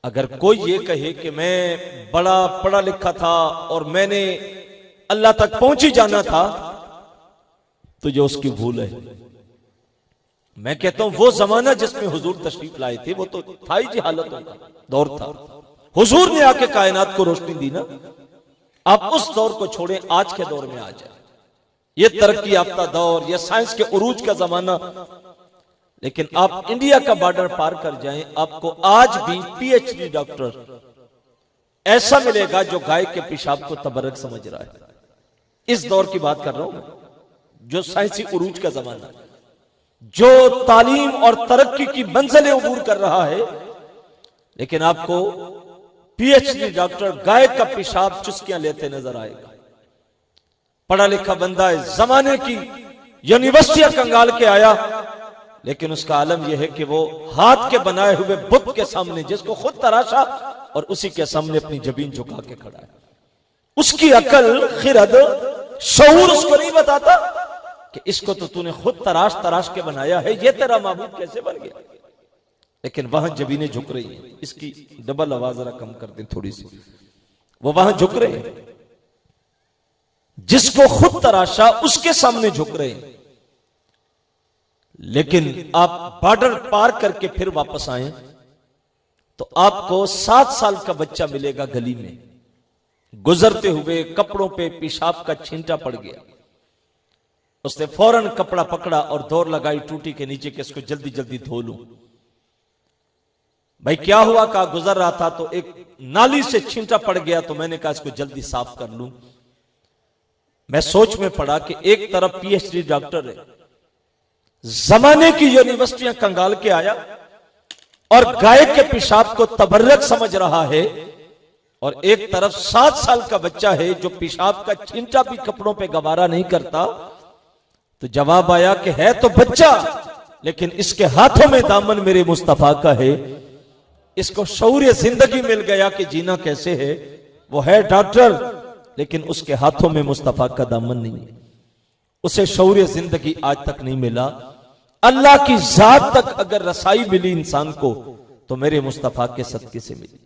अगर कोई ये कहे कि मैं बड़ा पढ़ा लिखा था और मैंने अल्लाह तक पहुंच ही जाना था, तो ये उसकी भूल है। मैं कहता हूं वो जमाना जिसमें हुजूर तशरीफ लाए थे वो तो था ही हालतों का दौर था। हुजूर ने आके कायनात को रोशनी दी ना। आप उस दौर को छोड़ें, आज के दौर में आ जाए। ये तरक्की याफ्ता दौर, ये साइंस के उरूज का जमाना। लेकिन आप इंडिया का बॉर्डर पार कर जाएं, आपको आज भी पीएचडी डॉक्टर ऐसा मिलेगा जो गाय के पेशाब को तबर्रक समझ रहा है। इस दौर की बात कर रहा हूं, जो साइंसी उरूज का जमाना, जो तालीम और तरक्की की मंजिलें उबूर कर रहा है। लेकिन आपको पीएचडी डॉक्टर गाय का पेशाब चुस्कियां लेते नजर आएगा। पढ़ा लिखा बंदा है, जमाने की यूनिवर्सिटियां कंगाल के आया, लेकिन उसका आलम यह है कि वो हाथ के बनाए हुए बुत के सामने, जिसको खुद तराशा और उसी के सामने अपनी जबीन झुका के खड़ा है। उसकी अकल, खिरद, शऊर उसको नहीं बताता कि इसको तो तूने खुद तराश तराश के बनाया है, ये तेरा माबूद कैसे बन गया। लेकिन वहां जबीनें झुक रही हैं। इसकी डबल आवाज जरा कम कर दें थोड़ी सी। वो वहां झुक रहे हैं, जिसको खुद तराशा उसके सामने झुक रहे हैं। लेकिन आप बॉर्डर पार करके फिर वापस आए तो आपको 7 साल का बच्चा मिलेगा गली में, गुजरते हुए कपड़ों पे पेशाब का छींटा पड़ गया। उसने फौरन कपड़ा पकड़ा और दौड़ लगाई टूटी के नीचे कि इसको जल्दी जल्दी धो लूं। भाई क्या हुआ? कहा गुजर रहा था तो एक नाली से छींटा पड़ गया, तो मैंने कहा इसको जल्दी साफ कर लूं। मैं सोच में पड़ा कि एक तरफ पीएचडी डॉक्टर है, जमाने की यूनिवर्सिटियां कंगाल के आया और गाय के पेशाब को तबर्रक समझ रहा है, और एक तरफ 7 साल का बच्चा है जो पेशाब का छींटा भी कपड़ों पे गवारा नहीं करता। तो जवाब आया कि है तो बच्चा, लेकिन इसके हाथों में दामन मेरे मुस्तफा का है। इसको शऊर जिंदगी मिल गया कि जीना कैसे है। वो है डॉक्टर, लेकिन उसके हाथों में मुस्तफा का दामन नहीं है। उसे शऊर जिंदगी आज तक नहीं मिला। अल्लाह की जात तक अगर रसाई मिली इंसान को, तो मेरे मुस्तफा के सदके से मिली।